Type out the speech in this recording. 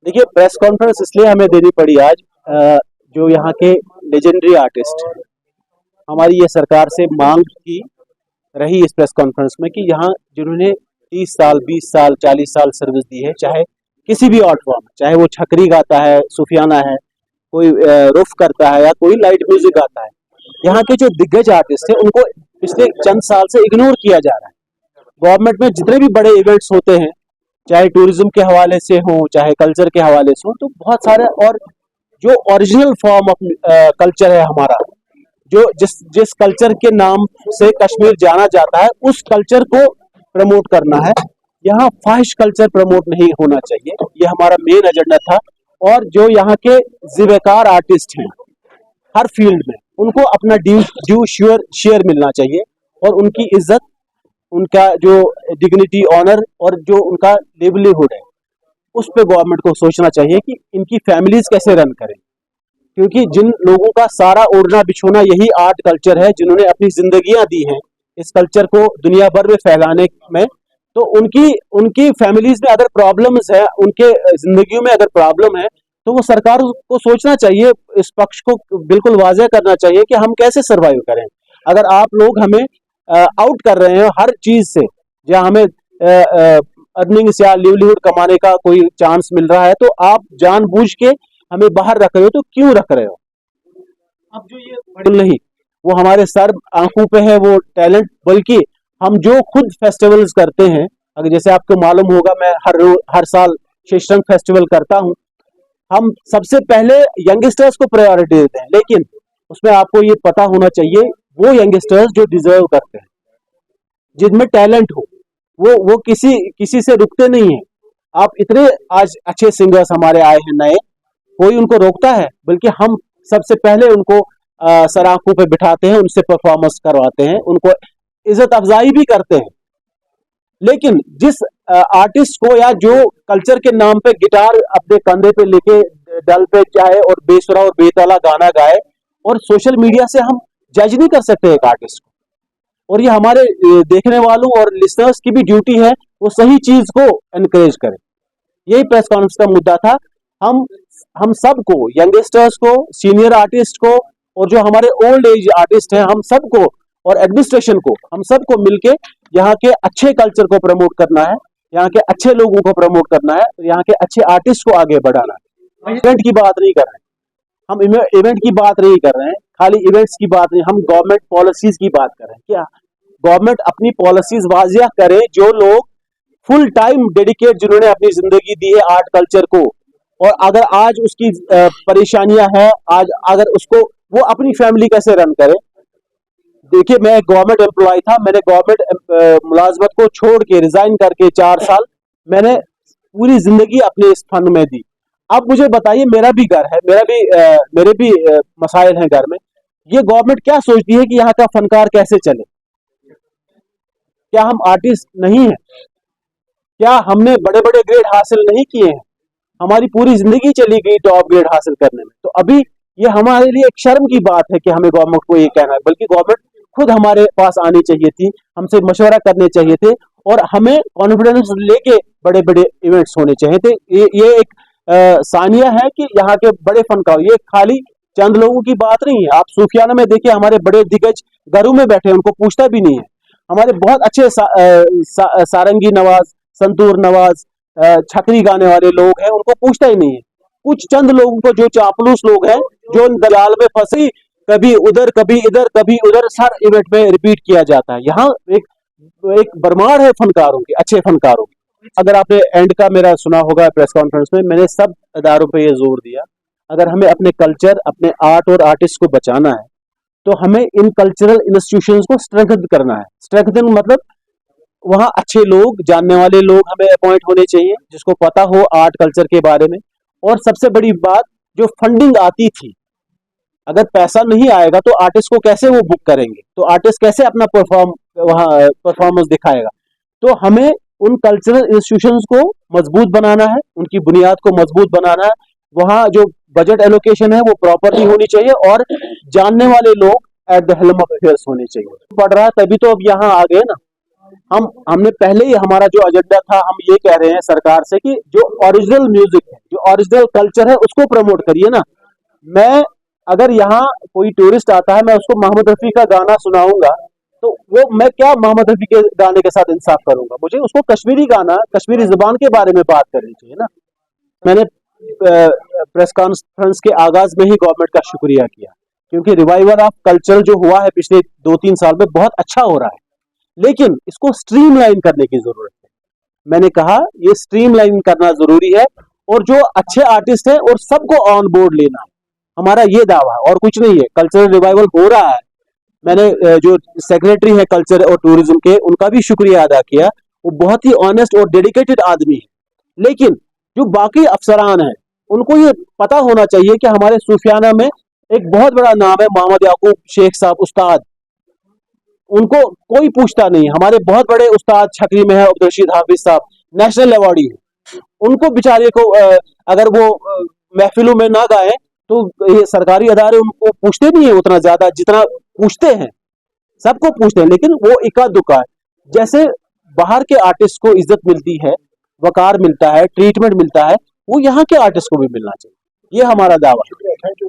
देखिए, press conference इसलिए हमें देनी पड़ी आज। जो यहाँ के लेजेंडरी आर्टिस्ट, हमारी ये सरकार से मांग की रही इस प्रेस कॉन्फ्रेंस में कि यहाँ जिन्होंने 30 साल 20 साल 40 साल सर्विस दी है, चाहे किसी भी आर्ट फॉर्म, चाहे वो छकरी गाता है, सूफियाना है, कोई रुफ करता है या कोई लाइट म्यूजिक गाता है, यहाँ के जो दिग्गज आर्टिस्ट है उनको पिछले चंद साल से इग्नोर किया जा रहा है। गवर्नमेंट में जितने भी बड़े इवेंट्स होते हैं, चाहे टूरिज्म के हवाले से हो, चाहे कल्चर के हवाले से हो, तो बहुत सारे और जो ओरिजिनल फॉर्म ऑफ कल्चर है हमारा, जो जिस जिस कल्चर के नाम से कश्मीर जाना जाता है, उस कल्चर को प्रमोट करना है। यहाँ फाहिश कल्चर प्रमोट नहीं होना चाहिए, ये हमारा मेन एजेंडा था। और जो यहाँ के जिवेकार आर्टिस्ट हैं हर फील्ड में, उनको अपना ड्यू शेयर मिलना चाहिए और उनकी इज्जत, उनका जो डिग्निटी, ऑनर और जो उनका लिवलीहुड है, उस पे गवर्नमेंट को सोचना चाहिए कि इनकी फैमिलीज कैसे रन करें। क्योंकि जिन लोगों का सारा ओढ़ना बिछोना यही आर्ट कल्चर है, जिन्होंने अपनी जिंदगियां दी हैं इस कल्चर को दुनिया भर में फैलाने में, तो उनकी फैमिलीज में अगर प्रॉब्लम्स है, उनके जिंदगियों में अगर प्रॉब्लम है, तो वो सरकार को सोचना चाहिए, इस पक्ष को बिल्कुल वाज़ेह करना चाहिए कि हम कैसे सर्वाइव करें। अगर आप लोग हमें आउट कर रहे हैं हर चीज से, या हमें अर्निंग्स या लिवलीहुड कमाने का कोई चांस मिल रहा है, तो आप जानबूझ के हमें बाहर रख रहे हो, तो क्यों रख रहे हो? अब जो ये बड़ी नहीं, वो हमारे सर आंखों पे है वो टैलेंट, बल्कि हम जो खुद फेस्टिवल्स करते हैं, अगर जैसे आपको मालूम होगा, मैं हर साल शेषरंग फेस्टिवल करता हूं, हम सबसे पहले यंगस्टर्स को प्रायोरिटी देते हैं, लेकिन उसमें आपको ये पता होना चाहिए वो यंगस्टर्स जो डिजर्व करते हैं, जिनमें टैलेंट हो, वो किसी से रुकते नहीं है। आप इतने आज अच्छे सिंगर्स हमारे आए हैं नए, कोई उनको रोकता है? बल्कि हम सबसे पहले उनको सर आंखों पे बिठाते हैं, उनसे परफॉर्मेंस करवाते हैं, उनको इज्जत अफजाई भी करते हैं। लेकिन जिस आर्टिस्ट को या जो कल्चर के नाम पे गिटार अपने कंधे पे लेके डल पे जाए और बेसुरा और बेताला गाना गाए, और सोशल मीडिया से हम जज नहीं कर सकते एक आर्टिस्ट को। और ये हमारे देखने वालों और लिसनर्स की भी ड्यूटी है, वो सही चीज को एनकरेज करें। यही प्रेस कॉन्फ्रेंस का मुद्दा था। हम सबको, यंगस्टर्स को, सीनियर आर्टिस्ट को, और जो हमारे ओल्ड एज आर्टिस्ट हैं, हम सबको, और एडमिनिस्ट्रेशन को, हम सबको मिलके यहाँ के अच्छे कल्चर को प्रमोट करना है, यहाँ के अच्छे लोगों को प्रमोट करना है, यहाँ के अच्छे आर्टिस्ट को आगे बढ़ाना है। इवेंट की बात नहीं कर रहे हैं हम, इवेंट की बात नहीं कर रहे हैं, खाली इवेंट्स की बात नहीं, हम गवर्नमेंट पॉलिसीज की बात कर रहे हैं। क्या गवर्नमेंट अपनी पॉलिसीज वाजिया करे? जो लोग फुल टाइम डेडिकेट, जिन्होंने अपनी जिंदगी दी है आर्ट कल्चर को, और अगर आज उसकी परेशानियां हैं, आज अगर उसको, वो अपनी फैमिली कैसे रन करे? देखिए, मैं गवर्नमेंट एम्प्लॉय था, मैंने गवर्नमेंट मुलाजमत को छोड़ के, रिजाइन करके 4 साल मैंने पूरी जिंदगी अपने इस फन में दी। अब मुझे बताइए, मेरा भी घर है, मेरे भी मसाइल हैं घर में, ये गवर्नमेंट क्या सोचती है कि यहाँ का फनकार कैसे चले? क्या हम आर्टिस्ट नहीं है? क्या हमने बड़े बड़े ग्रेड हासिल नहीं किए हैं? हमारी पूरी जिंदगी चली गई टॉप ग्रेड हासिल करने में। तो अभी ये हमारे लिए एक शर्म की बात है कि हमें गवर्नमेंट को ये कहना है, बल्कि गवर्नमेंट खुद हमारे पास आनी चाहिए थी, हमसे मशवरा करने चाहिए थे, और हमें कॉन्फिडेंस लेके बड़े बड़े इवेंट्स होने चाहिए थे। ये एक सानिया है कि यहाँ के बड़े फनकार, ये खाली चंद लोगों की बात नहीं है। आप सूफियाना में देखिए, हमारे बड़े दिग्गज घरों में बैठे हैं, उनको पूछता भी नहीं है। हमारे बहुत अच्छे सारंगी नवाज, संतूर नवाज, छकरी गाने वाले लोग हैं, उनको पूछता ही नहीं है। कुछ चंद लोगों को, जो चापलूस लोग हैं, जो जाल में फंसी, कभी उधर कभी इधर कभी उधर, हर इवेंट में रिपीट किया जाता है। यहाँ एक भरमार है फनकारों की, अच्छे फनकारों की। अगर आपने एंड का मेरा सुना होगा प्रेस कॉन्फ्रेंस में, मैंने सब इदारों पे ये जोर दिया, अगर हमें अपने कल्चर, अपने आर्ट और आर्टिस्ट को बचाना है, तो हमें इन कल्चरल इंस्टीट्यूशंस को स्ट्रेंथन करना है। स्ट्रेंथन मतलब वहाँ अच्छे लोग, जानने वाले लोग हमें अपॉइंट होने चाहिए, जिसको पता हो आर्ट कल्चर के बारे में। और सबसे बड़ी बात, जो फंडिंग आती थी, अगर पैसा नहीं आएगा तो आर्टिस्ट को कैसे वो बुक करेंगे? तो आर्टिस्ट कैसे अपना परफॉर्मेंस दिखाएगा? तो हमें उन कल्चरल इंस्टीट्यूशंस को मजबूत बनाना है, उनकी बुनियाद को मजबूत बनाना है। वहाँ जो बजट एलोकेशन है वो प्रॉपरली होनी चाहिए, और जानने वाले लोग at the helm of affairs होने चाहिए। पढ़ रहा है तभी तो अब यहाँ आ गए ना। हमने पहले ही हमारा जो एजेंडा था, हम ये कह रहे हैं सरकार से कि जो ओरिजिनल म्यूजिक है, जो ओरिजिनल कल्चर है, उसको प्रमोट करिए ना। मैं अगर यहाँ कोई टूरिस्ट आता है, मैं उसको मोहम्मद रफी का गाना सुनाऊंगा, तो वो मैं क्या मोहम्मद रफी के गाने के साथ इंसाफ करूंगा? मुझे उसको कश्मीरी गाना, कश्मीरी जुबान के बारे में बात करनी चाहिए ना। मैंने प्रेस कॉन्फ्रेंस के आगाज में ही गवर्नमेंट का शुक्रिया किया, क्योंकि रिवाइवल ऑफ कल्चर जो हुआ है पिछले 2-3 साल में, बहुत अच्छा हो रहा है, लेकिन इसको स्ट्रीमलाइन करने की जरूरत है। मैंने कहा ये स्ट्रीमलाइन करना जरूरी है, और जो अच्छे आर्टिस्ट हैं और सबको ऑन बोर्ड लेना है, हमारा ये दावा है और कुछ नहीं है। कल्चरल रिवाइवल हो रहा है। मैंने जो सेक्रेटरी है कल्चर और टूरिज्म के, उनका भी शुक्रिया अदा किया। वो बहुत ही ऑनेस्ट और डेडिकेटेड आदमी है। लेकिन जो बाकी अफसरान हैं, उनको ये पता होना चाहिए कि हमारे सूफियाना में एक बहुत बड़ा नाम है, मोहम्मद याकूब शेख साहब उस्ताद। उनको कोई पूछता नहीं। हमारे बहुत बड़े उस्ताद छकरी में है अब्दुल रशीद हाफिज साहब, नेशनल अवार्डी है। उनको बेचारे को अगर वो महफिलों में ना गाए, तो ये सरकारी अदारे उनको पूछते नहीं है उतना ज्यादा जितना पूछते हैं। सबको पूछते हैं, लेकिन वो इक्का दुक्का है। जैसे बाहर के आर्टिस्ट को इज्जत मिलती है, वकार मिलता है, ट्रीटमेंट मिलता है, वो यहाँ के आर्टिस्ट को भी मिलना चाहिए। ये हमारा दावा है।